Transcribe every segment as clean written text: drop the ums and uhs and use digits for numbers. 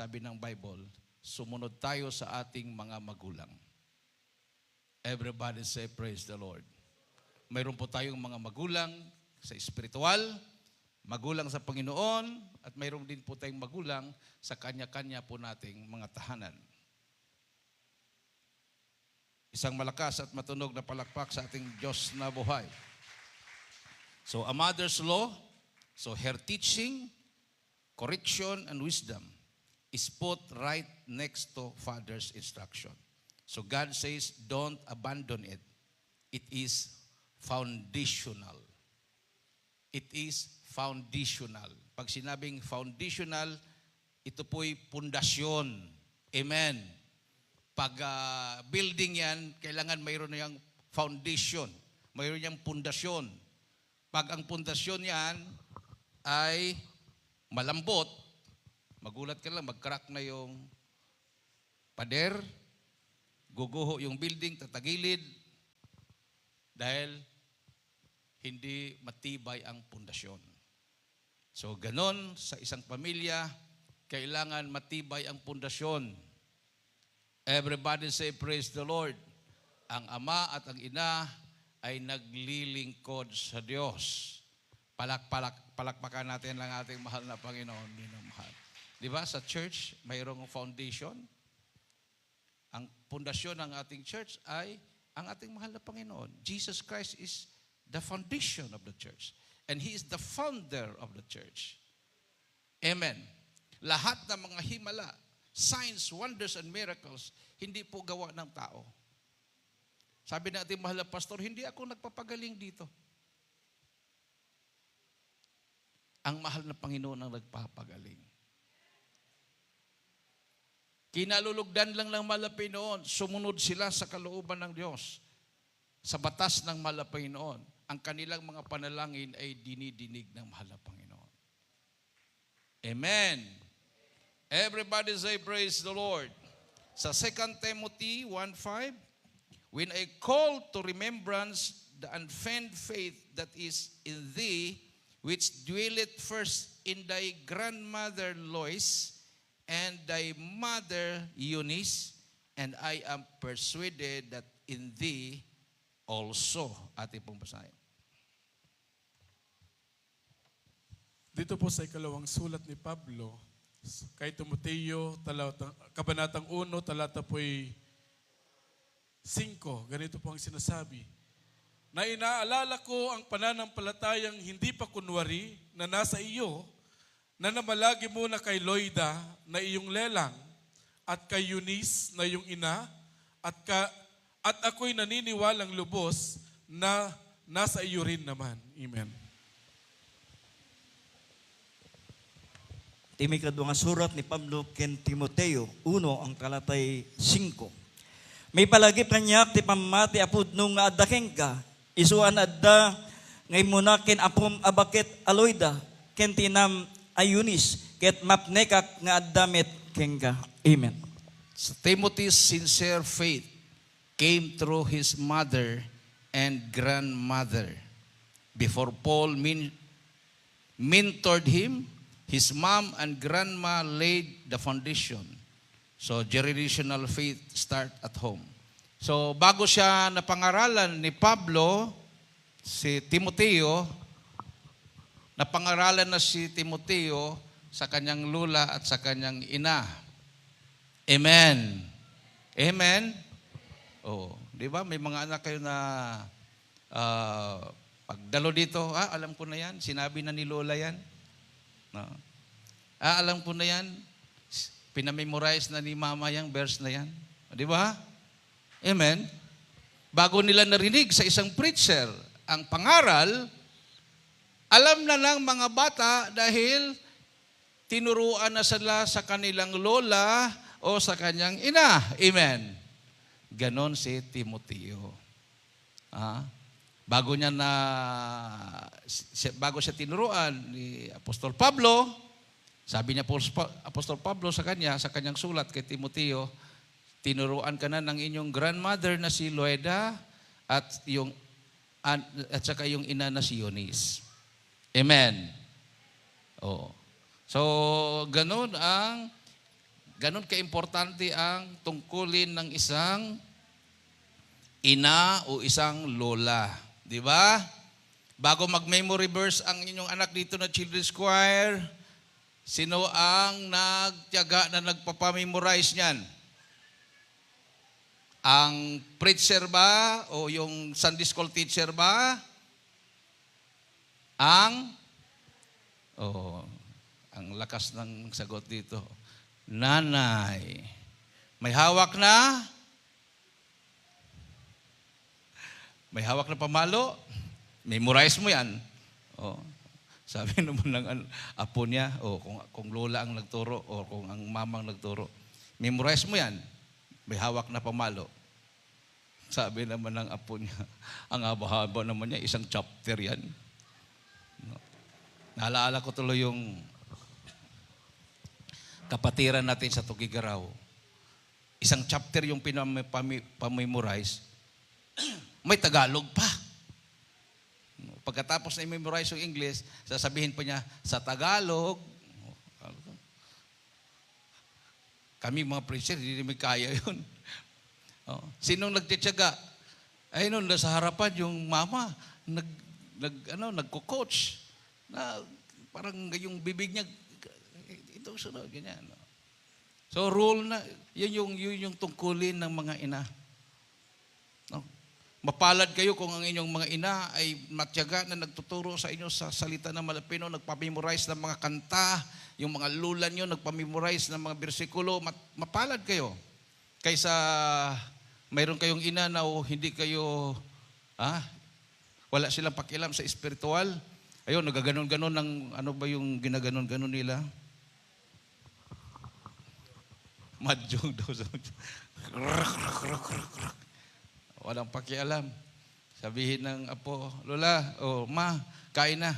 sabi ng Bible, sumunod tayo sa ating mga magulang. Everybody say, praise the Lord. Mayroon po tayong mga magulang sa espiritual, magulang sa Panginoon, at mayroon din po tayong magulang sa kanya-kanya po nating mga tahanan. Isang malakas at matunog na palakpak sa ating Diyos na buhay. So, a mother's law, so her teaching, correction, and wisdom is put right next to father's instruction. So God says, don't abandon it. It is foundational. It is foundational. Pag sinabing foundational, ito po'y pundasyon. Amen. Pag building yan, kailangan mayroon niyang foundation. Mayroon niyang pundasyon. Pag ang pundasyon yan ay malambot, magulat ka lang, mag-crack na yung pader, guguho yung building, tatagilid, dahil hindi matibay ang pundasyon. So, ganon sa isang pamilya, kailangan matibay ang pundasyon. Everybody say, praise the Lord. Ang ama at ang ina ay naglilingkod sa Diyos. Palakpakan natin lang ating mahal na Panginoon. Minamahal. Di ba? Sa church, mayroong foundation. Ang pundasyon ng ating church ay ang ating mahal na Panginoon. Jesus Christ is the foundation of the church. And He is the founder of the church. Amen. Lahat ng mga himala, signs, wonders, and miracles, hindi po gawa ng tao. Sabi ng ating mahal na pastor, hindi ako nagpapagaling dito. Ang mahal na Panginoon ang nagpapagaling. Kinalulugdan lang ng mahal na Panginoon, sumunod sila sa kalooban ng Diyos, sa batas ng mahal na Panginoon. Ang kanilang mga panalangin ay dinidinig ng mahal na Panginoon. Amen. Everybody say, praise the Lord. Sa 2 Timothy 1:5, when I call to remembrance the unfeigned faith that is in thee, which dwelleth first in thy grandmother Lois, and thy mother Eunice, and I am persuaded that in thee also. Ating pong basahin. Dito po sa ikalawang sulat ni Pablo, kay Timoteo, kabanatang 1, talata po'y 5, ganito po ang sinasabi. Na inaalala ko ang pananampalatayang hindi pa kunwari na nasa iyo, na namalagi muna kay Loida na iyong lelang, at kay Eunice na iyong ina, at ako'y naniniwalang lubos na nasa iyo rin naman. Amen. Timikado nga surat ni Pablo ken Timoteo, 1 ang talatay 5. May palagi panyak ti pamati apud nung nga adda kengka, isuan adda ngay muna ken apom abakit aloida, ken tinam ayunis, ket mapnekak nga addamet kengka. Amen. So, Timothy's sincere faith came through his mother and grandmother. Before Paul mentored him, his mom and grandma laid the foundation. So, generational faith start at home. So, bago siya napangaralan ni Pablo, si Timoteo, napangaralan na si Timoteo sa kanyang lula at sa kanyang ina. Amen. Amen. Oh, di ba? May mga anak kayo na pagdalo dito, alam ko na yan, sinabi na ni Lola yan. No. Alam ko na yan, pinamemorize na ni Mama yung verse na yan. Di ba? Amen. Bago nila narinig sa isang preacher ang pangaral, alam na ng mga bata dahil tinuruan na sila sa kanilang lola o sa kanyang ina. Amen. Ganon si Timoteo. Bago siya tinuruan ni Apostol Pablo, sabi niya Apostol Pablo sa kanyang sulat kay Timoteo, tinuruan ka na ng inyong grandmother na si Loida at saka yung ina na si Eunice. Amen. Oh. So, ganun ang Ganon kaimportante ang tungkulin ng isang ina o isang lola. Di ba? Bago mag-memory verse ang inyong anak dito na children's choir, sino ang nagtiyaga na nagpapamemorize niyan? Ang preacher ba o yung Sunday school teacher ba? Ang lakas ng sagot dito. Nanay. May hawak na? May hawak na pamalo? Memorize mo yan. Sabi naman ng apo niya, kung lola ang nagturo o kung ang mamang nagturo, memorize mo yan. May hawak na pamalo. Sabi naman ng apo niya, ang haba-haba naman niya, isang chapter yan. Naalala ko tuloy yung kapatiran natin sa Tugigaraw. Isang chapter yung pamemorize, may Tagalog pa. Pagkatapos na i-memorize yung English, sasabihin pa niya, sa Tagalog, kami mga preacher, hindi namin kaya yun. Sinong nagtitsaga? Ay nun, nasa harapan yung mama, nagko-coach, na parang yung bibig niya, ito sunod, ganyan. So rule na, yun yung tungkulin ng mga ina. No? Mapalad kayo kung ang inyong mga ina ay matyaga na nagtuturo sa inyo sa salita ng Malapino, nagpamemorize ng mga kanta, yung mga lula nyo, nagpamemorize ng mga bersikulo, mapalad kayo. Kaysa mayroon kayong ina na hindi kayo, wala silang pakialam sa espiritual. Ayun, nagaganon-ganon ng, ano ba yung ginaganon-ganon nila? Madjong daw. Walang pakialam. Sabihin ng apo, lola, ma, kain na.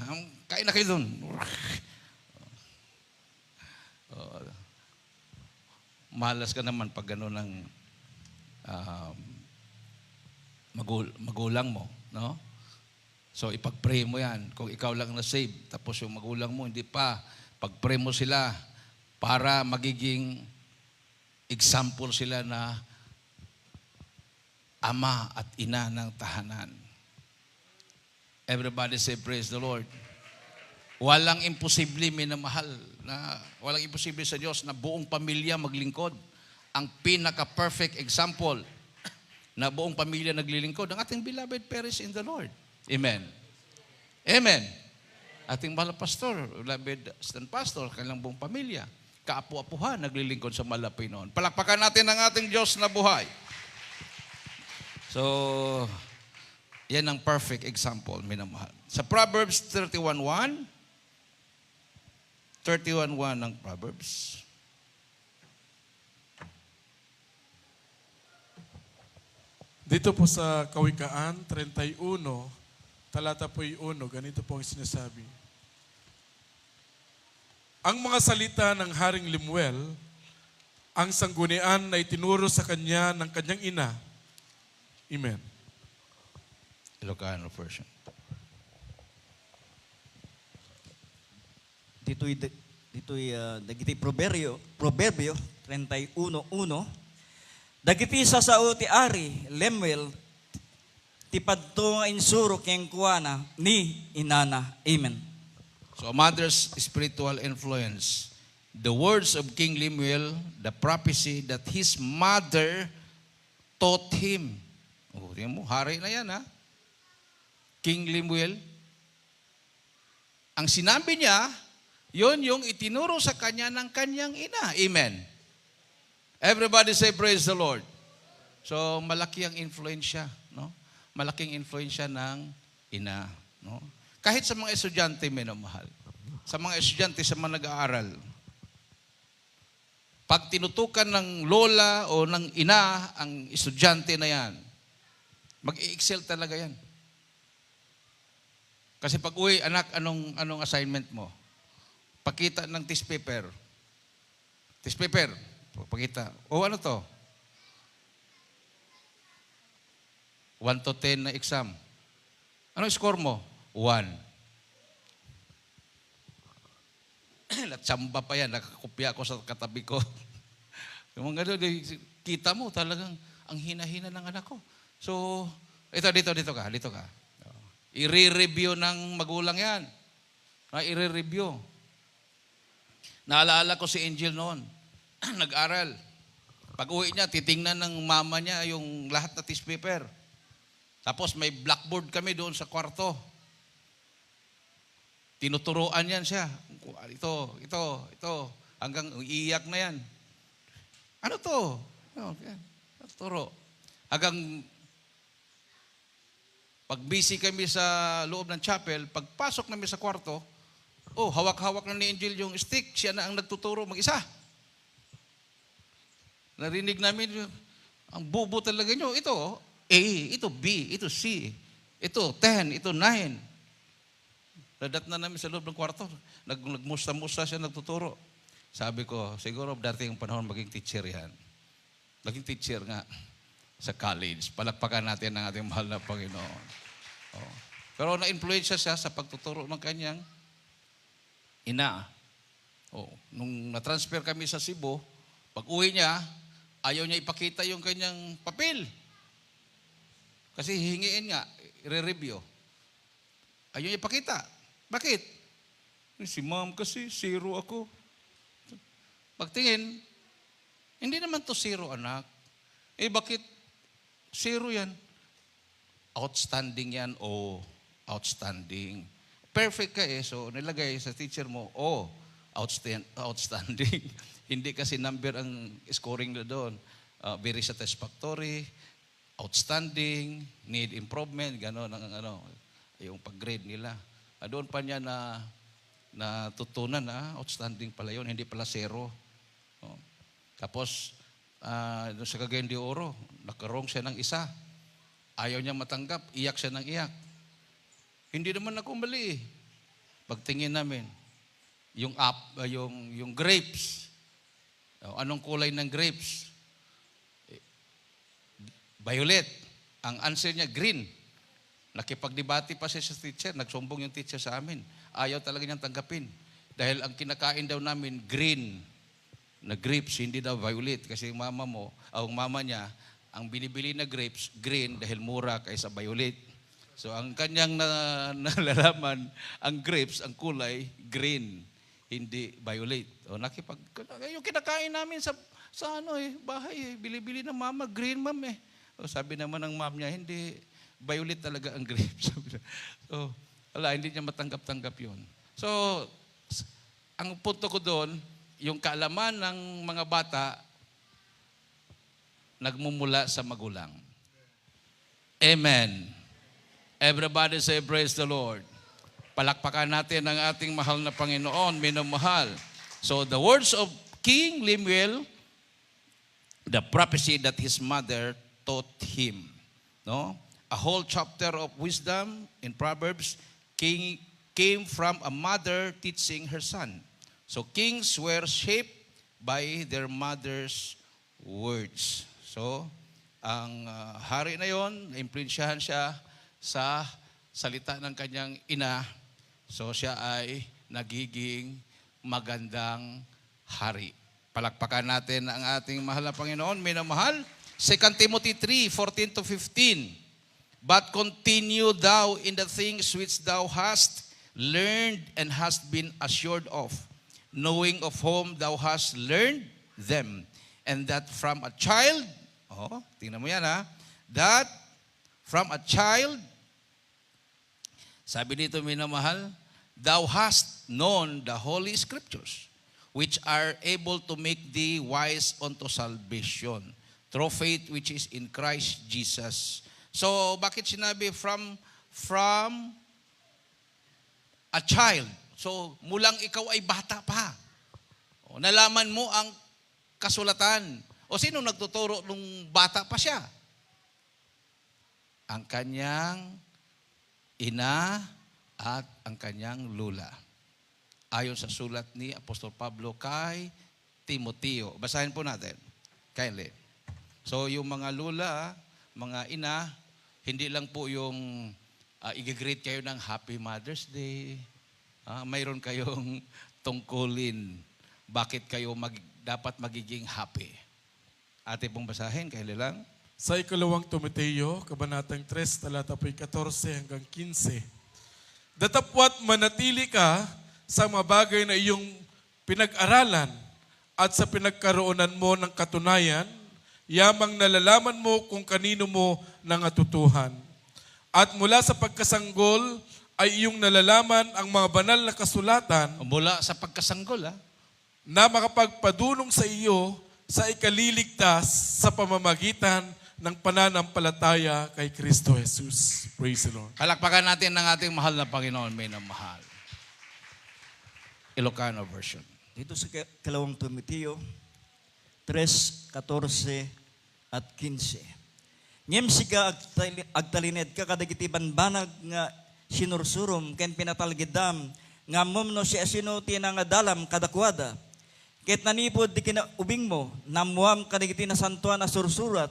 Kain na kayo doon. Malas ka naman pag gano'n ng magulang mo. No? So, ipag-pray mo yan. Kung ikaw lang na-save, tapos yung magulang mo, hindi pa. Pag-pray mo sila para magiging example sila na ama at ina ng tahanan. Everybody say, praise the Lord. Walang imposible, minamahal. Walang imposible sa Diyos na buong pamilya maglingkod. Ang pinaka-perfect example na buong pamilya naglilingkod, ang ating beloved parents in the Lord. Amen. Amen. Ating mahal pastor, beloved stand pastor, kanilang buong pamilya, kaapu-apuhan, naglilingkod sa Malapino. Palakpakan natin ang ating Diyos na buhay. So, yan ang perfect example, minamahal. Sa Proverbs 31:1, 31:1 ng Proverbs. Dito po sa Kawikaan 31, talata po 1, ganito po ang sinasabi. Ang mga salita ng Haring Lemuel, ang sanggunian na itinuro sa kanya ng kanyang ina. Amen. Ilocano version. Dito'y dagiti proverbio 31:1. Dagiti sao ti Ari Lemuel ti padto nga insuro ken kuana ni inana. Amen. So a mother's spiritual influence. The words of King Lemuel, the prophecy that his mother taught him. Tingnan mo, hari na yan, ha? King Lemuel. Ang sinabi niya, yon yung itinuro sa kanya ng kanyang ina. Amen. Everybody say, praise the Lord. So, malaki ang influensya, no? Malaking influensya ng ina, no? Kahit sa mga estudyante, minamahal. Sa mga estudyante, sa mga nag-aaral. Pag tinutukan ng lola o ng ina ang estudyante na yan, mag-i-excel talaga yan. Kasi pag uwi, anak, anong assignment mo? Pakita ng test paper. Test paper. Pakita. Ano to? 1 to 10 na exam. Ano score mo? 1. Natsamba pa yan. Nakakopya ako sa katabi ko. Yung mga gano'n, kita mo talagang ang hina-hina ng anak ko. So, dito ka. I-review ng magulang yan. I-review. Naalala ko si Angel noon. Nag-aral. Pag uwi niya, titingnan ng mama niya yung lahat na tissue paper. Tapos may blackboard kami doon sa kwarto. Tinuturoan yan siya. Ito. Hanggang iiyak na yan. Ano to? Turo. Hanggang pag busy kami sa loob ng chapel, pagpasok namin sa kwarto, hawak-hawak na ni Angel yung stick. Siya na ang nagtuturo mag-isa. Narinig namin, ang bubo talaga nyo. Ito, A, ito B, ito C, ito 10, ito 9. Nadat na namin sa loob ng kwarto. Nagmusta-musta siya nagtuturo. Sabi ko, siguro dating panahon maging teacher yan. Maging teacher nga sa college. Palakpakan natin ang ating mahal na Panginoon. Pero na-influensya siya sa pagtuturo ng kanyang ina. Nung na-transfer kami sa Cebu, pag uwi niya, ayaw niya ipakita yung kanyang papel. Kasi hihingiin nga, i-review. Ayaw niya ipakita. Bakit? Si ma'am kasi, zero ako. Pagtingin, hindi naman to zero, anak. Bakit zero yan? Outstanding yan, outstanding. Perfect ka so nilagay sa teacher mo, outstanding. Hindi kasi number ang scoring na doon. Very satisfactory, outstanding, need improvement, gano'n yung pag-grade nila. Doon pa niya na tutunan outstanding pala yun, hindi pala zero. Tapos, doon sa Cagayan de Oro, nakarong siya ng isa. Ayaw niya matanggap, iyak siya ng iyak. Hindi naman ako mali. Pagtingin namin, yung grapes. Anong kulay ng grapes? Violet. Ang answer niya, green. Nakipagdebate pa siya sa teacher. Nagsumbong yung teacher sa amin. Ayaw talaga niyang tanggapin. Dahil ang kinakain daw namin, green na grapes, hindi daw violet. Kasi yung mama niya, ang binibili na grapes, green dahil mura kaysa violet. So ang kanyang nalalaman, ang grapes, ang kulay, green, hindi violet. Yung kinakain namin sa bahay, bili-bili ng mama, green ma'am sabi naman ng mom niya, hindi, violet talaga ang grapes. So, hindi niya matanggap-tanggap yun. So, ang punto ko doon, yung kaalaman ng mga bata, nagmumula sa magulang. Amen. Everybody say, praise the Lord. Palakpakan natin ang ating mahal na Panginoon, minamahal. So, the words of King Lemuel, the prophecy that his mother taught him. No? A whole chapter of wisdom in Proverbs came from a mother teaching her son. So kings were shaped by their mother's words. So, ang hari na yon, na-influensyahan siya sa salita ng kanyang ina. So siya ay nagiging magandang hari. Palakpakan natin ang ating mahal na Panginoon, minamahal. 2 Timothy 3:14-15. But continue thou in the things which thou hast learned and hast been assured of, knowing of whom thou hast learned them, and that from a child, tingnan mo yan that from a child, sabi dito minamahal, thou hast known the holy scriptures, which are able to make thee wise unto salvation, through faith which is in Christ Jesus. So, bakit sinabi from a child? So, mulang ikaw ay bata pa. Nalaman mo ang kasulatan. O sino nagtuturo nung bata pa siya? Ang kanyang ina at ang kanyang lula. Ayon sa sulat ni Apostol Pablo kay Timoteo. Basahin po natin. Kindly. So, yung mga lula, mga ina, hindi lang po yung i-greet kayo ng Happy Mother's Day. Mayroon kayong tungkulin. Bakit kayo dapat magiging happy? Ate pong basahin, kaili lang. Sa ikalawang Timoteo, kabanatang 3, talata po'y 14 hanggang 15. Datapwat manatili ka sa mga bagay na iyong pinag-aralan at sa pinagkaroonan mo ng katunayan, yamang nalalaman mo kung kanino mo nangatutuhan. At mula sa pagkasanggol ay iyong nalalaman ang mga banal na kasulatan Mula sa pagkasanggol, na makapagpadulong sa iyo sa ikaliligtas sa pamamagitan ng pananampalataya kay Kristo Jesus. Praise the Lord. Palakpakan natin ng ating mahal na Panginoon, may mahal. Ilocano version. Dito sa kalawang Timoteo 3, 14 at 15. Ngem siga agtalined ka kadagitiban banag nga sinursurom ken pinatalgidam nga momno si asino tinangadalam kadakwada. Ket nanipod di kinaubing mo namuam kadagiti na santuan na sursurat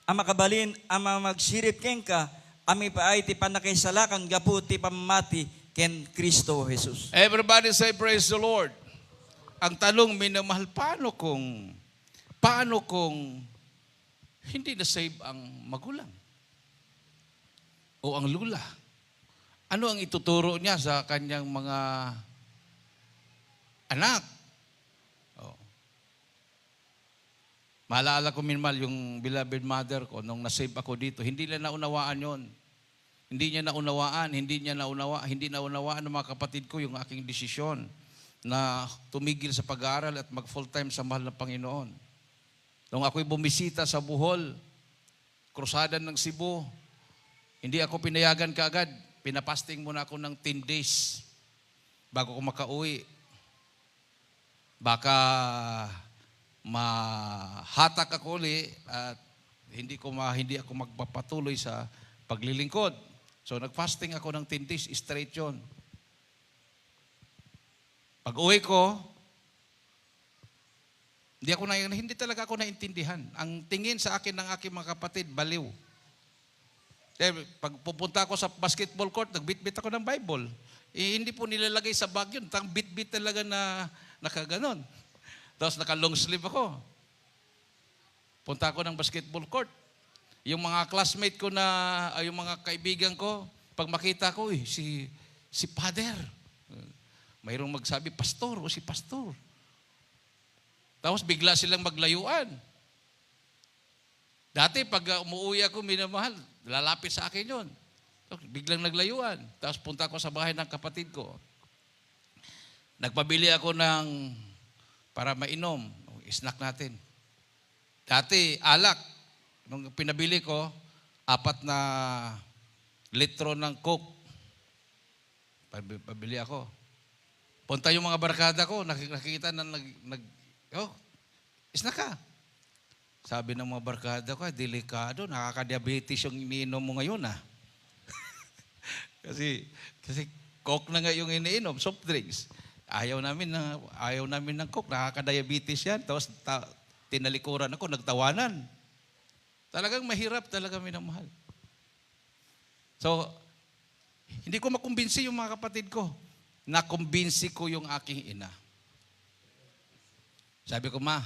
ang makabalin ang magsirip ken ka ami paay ti panakaisalakan gapu ti pamati ken Kristo Jesus. Everybody say praise the Lord. Ang tanong, minamahal, paano kung hindi na-save ang magulang o ang lula? Ano ang ituturo niya sa kanyang mga anak? Oh. Maalala ko minmal yung beloved mother ko nung na-save ako dito. Hindi nila naunawaan yon. Hindi naunawaan ng mga kapatid ko yung aking desisyon na tumigil sa pag-aaral at mag-full-time sa mahal ng Panginoon. Nung ako'y bumisita sa Bohol, krusada ng Cebu, hindi ako pinayagan kaagad. Pinapasting muna ako ng 10 days bago ko makauwi. Baka mahatak ako uli at hindi ako magpapatuloy sa paglilingkod. So nag-fasting ako ng 10 days, straight yun. Pag uwi ko, hindi talaga ako naintindihan. Ang tingin sa akin ng aking mga kapatid, baliw. Pag pupunta ako sa basketball court, nagbitbit ako ng Bible. Hindi po nilalagay sa bag yun. Tang bit-bit talaga na nakaganon. Tapos naka-long sleeve ako. Punta ako ng basketball court. Yung mga classmate ko yung mga kaibigan ko, pag makita ko, si Father. Mayroong magsabi, pastor, o si pastor. Tapos bigla silang maglayuan. Dati pag umuwi ako, minamahal, lalapit sa akin yun. Biglang naglayuan. Tapos punta ako sa bahay ng kapatid ko. Nagpabili ako para mainom, snack natin. Dati, alak. Nung pinabili ko, 4 na litro ng Coke. Pabili ako. Punta yung mga barkada ko, nakikita na snack ka. Sabi ng mga barkada ko, delikado, nakaka-diabetes yung iniinom mo ngayon kasi Coke na nga yung iniinom, soft drinks. Ayaw namin ng Coke, nakaka-diabetes yan. Tapos tinalikuran ako, nagtawanan. Talagang mahirap talaga minamahal. So, hindi ko makumbinsi yung mga kapatid ko. Nakumbinsi ko yung aking ina. Sabi ko, ma,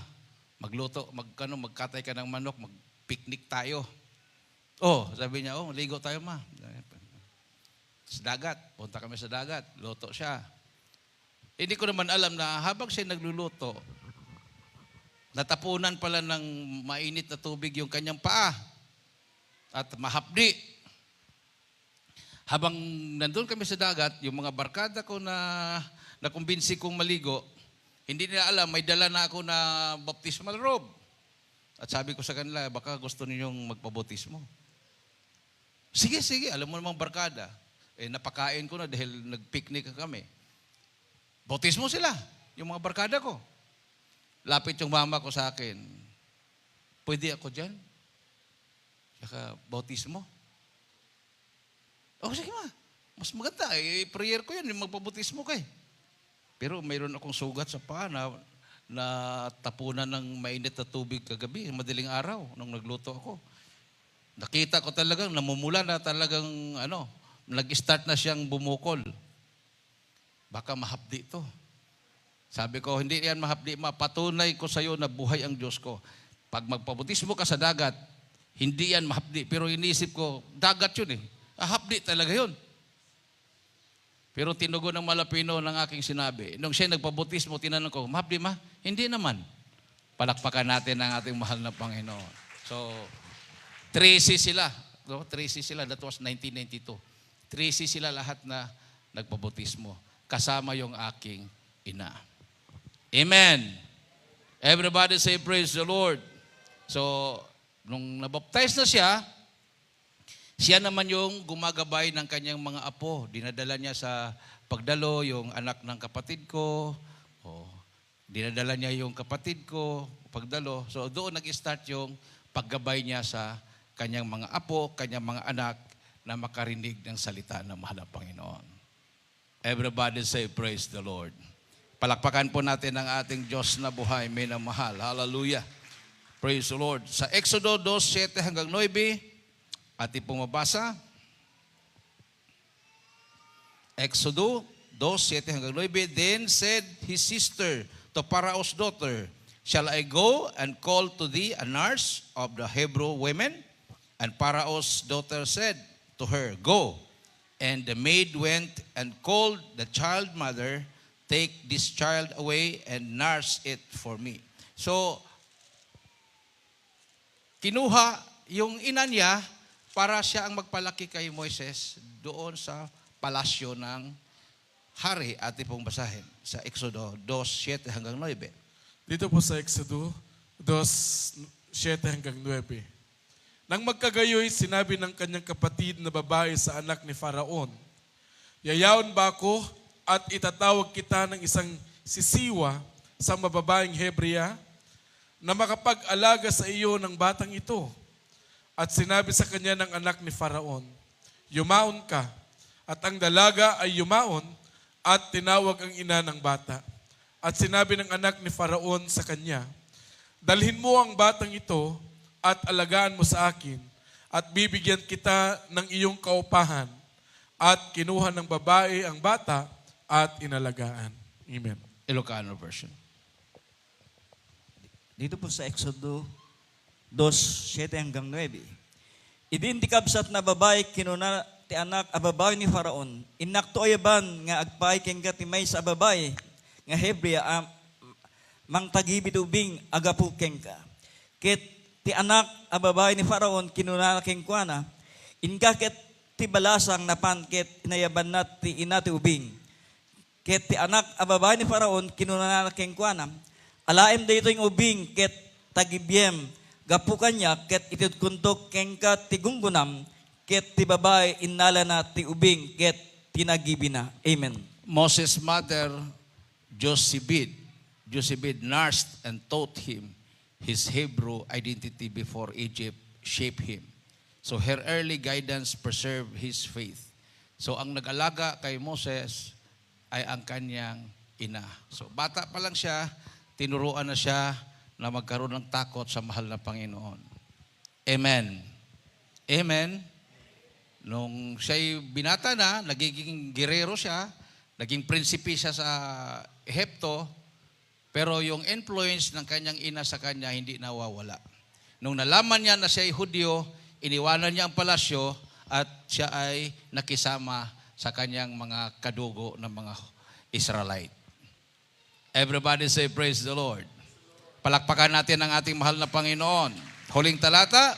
magluto, magkatay ka ng manok, mag-picnic tayo. Sabi niya, ligo tayo, ma. Sa dagat, punta kami sa dagat, luto siya. Hindi ko naman alam na habang siya nagluluto, natapunan pala ng mainit na tubig yung kanyang paa at mahapdi. Habang nandun kami sa dagat, yung mga barkada ko na nakumbinsi kong maligo, hindi nila alam, may dala na ako na baptismal robe. At sabi ko sa kanila, baka gusto ninyong magpabautismo. Sige, alam mo namang barkada. Napakain ko na dahil nag-picnic kami. Bautismo sila, yung mga barkada ko. Lapit yung mama ko sa akin, pwede ako dyan? Saka bautismo? Sige ma, mas maganda. Prayer ko yan, yung magpabautismo ka. Pero mayroon akong sugat sa paa na tapunan ng mainit na tubig kagabi, madaling araw, nung nagluto ako. Nakita ko talagang, namumula na talagang, nag-start na siyang bumukol. Baka mahapdi ito. Sabi ko, hindi yan mahapdi, mapatunay ko sa iyo na buhay ang Diyos ko. Pag magpabutismo ka sa dagat, hindi yan mahapdi. Pero inisip ko, dagat yun eh. Hapdi talaga yun. Pero tinugon ng Malapino ng aking sinabi. Nung siya nagpabutismo, tinanong ko, mahapdi ma? Hindi naman. Palakpakan natin ang ating mahal na Panginoon. So, 3C sila. No? 3C sila. That was 1992. 3C sila lahat na nagpabutismo. Kasama yung aking ina. Amen. Everybody say praise the Lord. So, nung nabaptize na siya, siya naman yung gumagabay ng kanyang mga apo. Dinadala niya sa pagdalo yung anak ng kapatid ko. Dinadala niya yung kapatid ko, pagdalo. So doon nag-start yung paggabay niya sa kanyang mga apo, kanyang mga anak na makarinig ng salita ng mahal na Panginoon. Everybody say praise the Lord. Palakpakan po natin ang ating Diyos na buhay, may na mahal. Hallelujah. Praise the Lord. Sa Exodo 2:7 hanggang 9, ating pong mabasa. Exodo 2:7 hanggang 9. Then said his sister to Pharaoh's daughter, shall I go and call to thee a nurse of the Hebrew women? And Pharaoh's daughter said to her, go. And the maid went and called the child mother, take this child away and nurse it for me. So, kinuha yung ina niya para siya ang magpalaki kay Moises doon sa palasyo ng hari. Ating pong basahin sa Exodo 2:7 hanggang 9. Dito po sa Exodo 2:7 hanggang 9. Nang magkagayoy, sinabi ng kanyang kapatid na babae sa anak ni Faraon, yayaon ba ako at itatawag kita ng isang sisiwa sa mababaeng Hebrea na makapag-alaga sa iyo ng batang ito. At sinabi sa kanya ng anak ni Faraon, yumaon ka. At ang dalaga ay yumaon at tinawag ang ina ng bata. At sinabi ng anak ni Faraon sa kanya, dalhin mo ang batang ito at alagaan mo sa akin at bibigyan kita ng iyong kaupahan. At kinuha ng babae ang bata at inalagaan. Amen. Ilocano version. Dito po sa Exodo 2:7 hanggang 9. Idintikabsat na babae kinuna ti anak a babae ni Faraon. Inakto ayaban nga agpay kengga ti may sa babae nga Hebrea mang tagibid ubing agapu kengka. Ket ti anak a babae ni Faraon kinuna kengkuana. Inka ket ti balasang napan ket inayaban nat ti ina ti ubing. Ket ti anak a babae ni Faraon kinuna kengkuana. Alaem dayto yung ubing ket tagibiem gapu kanya ket itudkuntok kengka ti gunggunam ket ti babae innala na ti ubing ket tinagibina. Amen. Moses' mother, Jochebed nursed and taught him his Hebrew identity before Egypt shaped him. So her early guidance preserved his faith. So ang nag-alaga kay Moses ay ang kanyang ina. So bata pa lang siya, tinuruan na siya na magkaroon ng takot sa mahal na Panginoon. Amen. Amen. Nung siya'y binata na, nagiging girero siya, naging prinsipe siya sa Ehipto, pero yung influence ng kanyang ina sa kanya hindi nawawala. Nung nalaman niya na siya'y Hudyo, iniwanan niya ang palasyo at siya ay nakisama sa kanyang mga kadugo ng mga Israelite. Everybody say praise the Lord. Palakpakan natin ang ating mahal na Panginoon. Huling talata,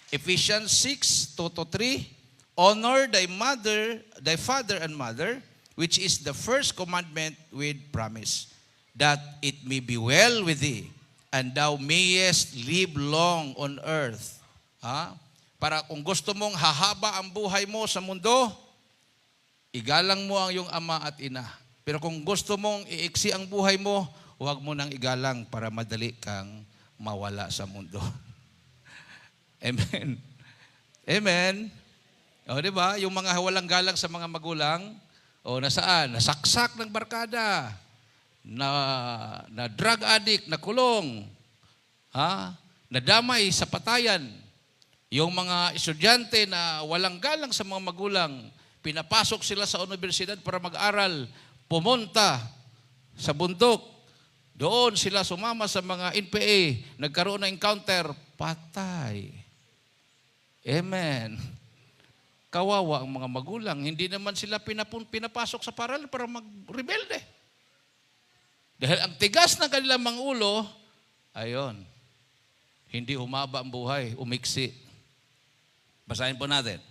Ephesians 6:2-3. Honor thy father and mother, which is the first commandment with promise, that it may be well with thee, and thou mayest live long on earth. Para kung gusto mong hahaba ang buhay mo sa mundo, igalang mo ang iyong ama at ina. Pero kung gusto mong iiksi ang buhay mo, huwag mo nang igalang para madali kang mawala sa mundo. Amen. Amen. O, di ba? Yung mga walang galang sa mga magulang, o nasaan? Nasaksak ng barkada, na drug addict, na kulong, nadamay sa patayan. Yung mga estudyante na walang galang sa mga magulang, pinapasok sila sa universidad para mag-aral, pumunta sa bundok, Doon sila sumama sa mga NPA, nagkaroon ng encounter, patay. Amen. Kawawa ang mga magulang. Hindi naman sila pinapasok sa paral para mag-rebelde. Dahil ang tigas ng kanilang mga ulo, ayon, hindi humaba ang buhay, umiksi. Basahin po natin.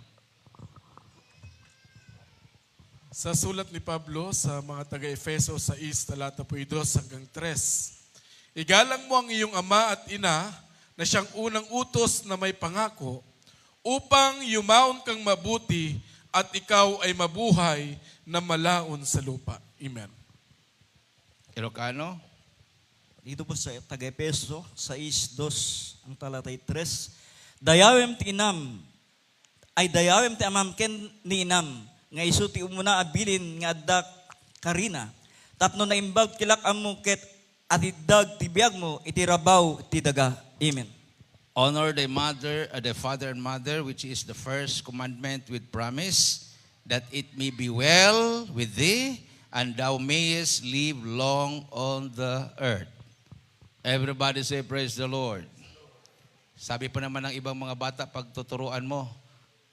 Sa sulat ni Pablo sa mga taga-Efeso 6, talata po 2 hanggang 3. Igalang mo ang iyong ama at ina na siyang unang utos na may pangako upang yumaon kang mabuti at ikaw ay mabuhay na malaon sa lupa. Amen. Ilocano? Dito po sa taga-Epeso 6:2 ang talatay 3. Dayawem ti inam, ay dayawem ti amam ken ni inam, nga isu ti umuna abilin nga adda karina. Tapno na imbag kilak amo ket atidag ti biag mo iti rabaw ti daga. Amen. Honor the father and mother, which is the first commandment with promise, that it may be well with thee, and thou mayest live long on the earth. Everybody say, praise the Lord. Sabi pa naman ng ibang mga bata, pag tuturuan mo,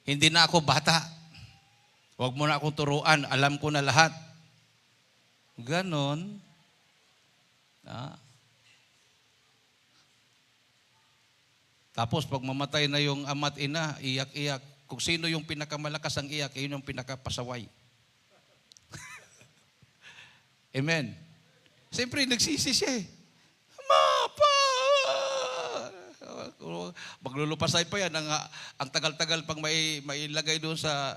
hindi na ako bata. Huwag mo na akong turuan, alam ko na lahat. Ganon. Tapos pag mamatay na yung ama't ina, iyak-iyak. Kung sino yung pinakamalakas ang iyak, yun yung pinakapasaway. Amen. Siyempre, nagsisi siya eh. Mapa! Maglulupasay pa yan. Ang tagal-tagal pang mailagay doon sa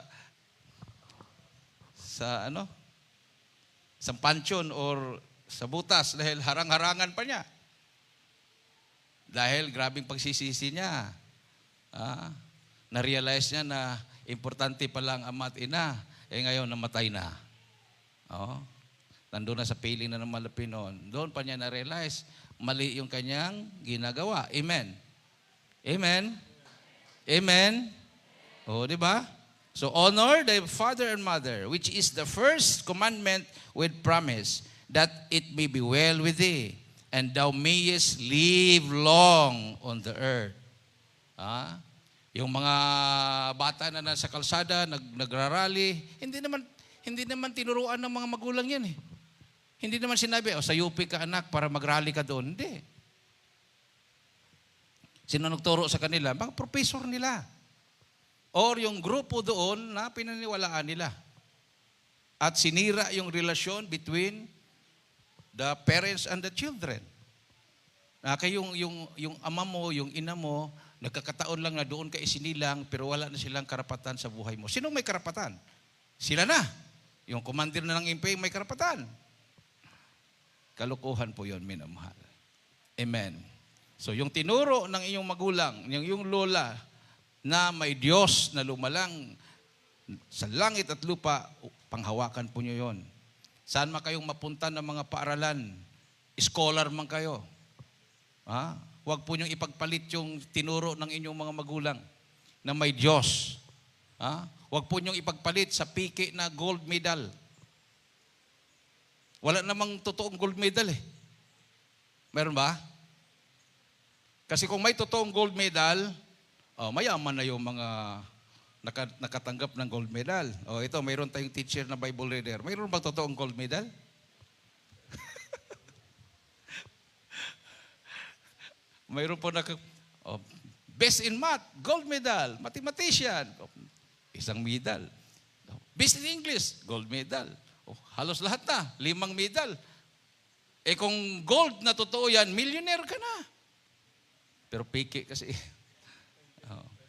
pansyon or sa butas dahil harang-harangan pa niya. Dahil grabing pagsisisi niya. Na-realize niya na importante pala ang ama at ina. Ngayon, namatay na. Nandun na sa piling na ng Malapino. Doon pa niya na-realize, mali yung kanyang ginagawa. Amen. Amen. Amen. Di ba? So honor the father and mother, which is the first commandment with promise, that it may be well with thee, and thou mayest live long on the earth. Yung mga bata na nasa kalsada, nagrarally, hindi naman tinuruan ng mga magulang yan eh. Hindi naman sinabi, sa UP ka anak para magrally ka doon. Hindi. Sino nagturo sa kanila? Mga professor nila. Or yung grupo doon na pinaniwalaan nila. At sinira yung relasyon between the parents and the children. Kaya yung ama mo, yung ina mo, nagkakataon lang na doon ka isinilang pero wala na silang karapatan sa buhay mo. Sino may karapatan? Sila na. Yung commander na ng impay may karapatan. Kalukuhan po yun, minamahal. Amen. So yung tinuro ng inyong magulang, yung lola, na may Diyos na lumalang sa langit at lupa, panghawakan po nyo yun. Saan man kayong mapunta ng mga paaralan, scholar man kayo. Huwag po nyo ipagpalit yung tinuro ng inyong mga magulang na may Diyos. Huwag po nyo ipagpalit sa piki na gold medal. Wala namang totoong gold medal eh. Meron ba? Kasi kung may totoong gold medal, mayaman na yung mga nakatanggap ng gold medal. Ito, mayroon tayong teacher na Bible reader. Mayroon bang totoong gold medal? Mayroon po best in math, gold medal. Mathematician, isang medal. Best in English, gold medal. Halos lahat na, 5 medal. Kung gold na totoo yan, millionaire ka na. Pero piki kasi.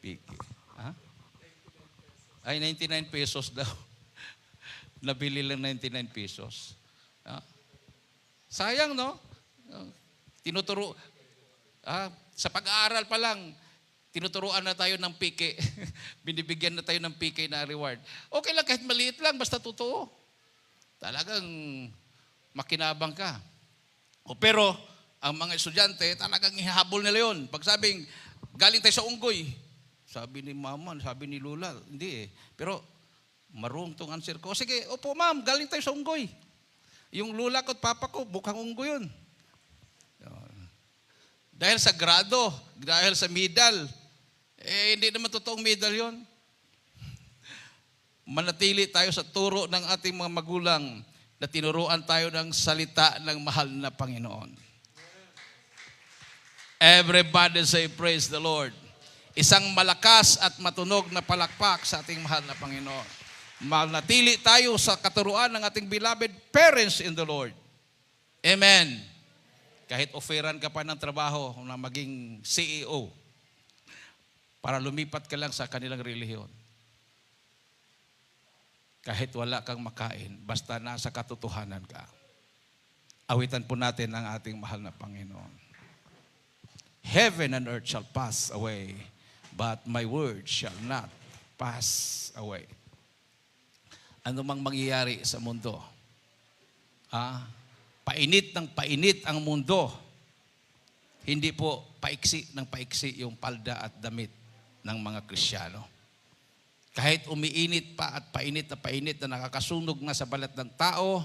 Piki. Ay, 99 pesos daw. Nabili lang 99 pesos. Sayang, no? Tinuturo. Sa pag-aaral pa lang, tinuturuan na tayo ng piki. Binibigyan na tayo ng piki na reward. Okay lang, kahit maliit lang, basta totoo. Talagang makinabang ka. Pero, ang mga estudyante, talagang ihahabol nila yun. Pag sabing, galing tayo sa unggoy, sabi ni mama, sabi ni lola, hindi eh. Pero, marunong tong answer ko. Sige, opo ma'am, galing tayo sa unggoy. Yung lola ko at papa ko, mukhang unggoy yun. Dahil sa grado, dahil sa medal. Hindi naman totoong medal yon. Manatili tayo sa turo ng ating mga magulang na tinuruan tayo ng salita ng mahal na Panginoon. Everybody say, praise the Lord. Isang malakas at matunog na palakpak sa ating mahal na Panginoon. Manatili tayo sa katuruan ng ating beloved parents in the Lord. Amen. Kahit offeran ka pa ng trabaho na maging CEO para lumipat ka lang sa kanilang relihiyon. Kahit wala kang makain, basta nasa katotohanan ka. Awitan po natin ang ating mahal na Panginoon. Heaven and earth shall pass away, but my word shall not pass away. Ano mang mangyayari sa mundo, painit ng painit ang mundo, hindi po paiksi ng paiksi yung palda at damit ng mga Kristiyano. Kahit umiinit pa at painit na nakakasunog na sa balat ng tao,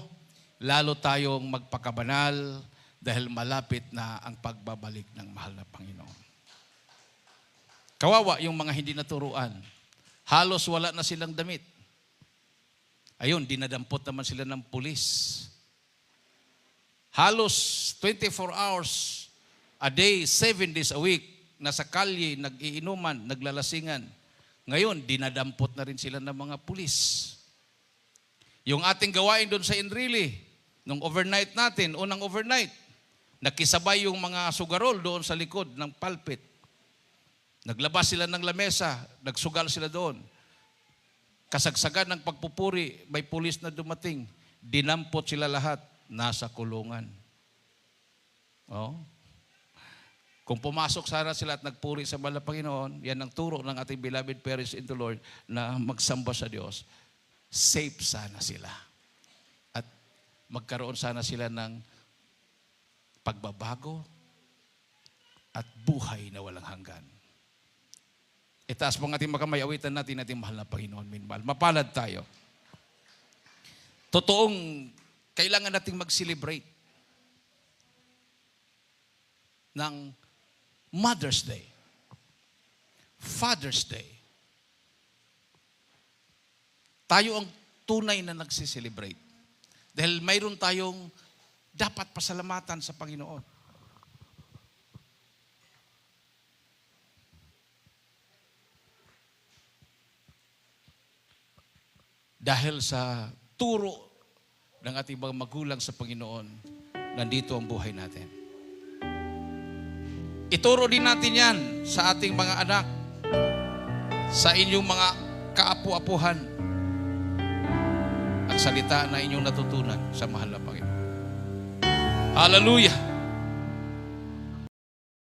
lalo tayong magpakabanal dahil malapit na ang pagbabalik ng mahal na Panginoon. Kawawa yung mga hindi naturuan. Halos wala na silang damit. Ayun, dinadampot naman sila ng pulis. Halos 24 hours a day, 7 days a week, nasa kalye, nag-iinuman, naglalasingan. Ngayon, dinadampot na rin sila ng mga pulis. Yung ating gawain doon sa Enrile, nung overnight natin, unang overnight, nakisabay yung mga sugarol doon sa likod ng pulpit. Naglabas sila ng lamesa, nagsugal sila doon. Kasagsagan ng pagpupuri, may pulis na dumating. Dinampot sila lahat, nasa kulungan. Oh. Kung pumasok sana sila at nagpuri sa mahal na Panginoon, yan ang turo ng ating beloved parents in the Lord na magsamba sa Diyos. Safe sana sila. At magkaroon sana sila ng pagbabago at buhay na walang hanggan. Itaas po ang ating makamay, awitan natin ating mahal na Panginoon. Minmal. Mapalad tayo. Totoong kailangan nating mag-celebrate ng Mother's Day, Father's Day. Tayo ang tunay na nagsiselebrate. Dahil mayroon tayong dapat pasalamatan sa Panginoon. Dahil sa turo ng ating mga magulang sa Panginoon, nandito ang buhay natin. Ituro din natin yan sa ating mga anak, sa inyong mga kaapu-apuhan, ang salita na inyong natutunan sa mahal na Panginoon. Hallelujah!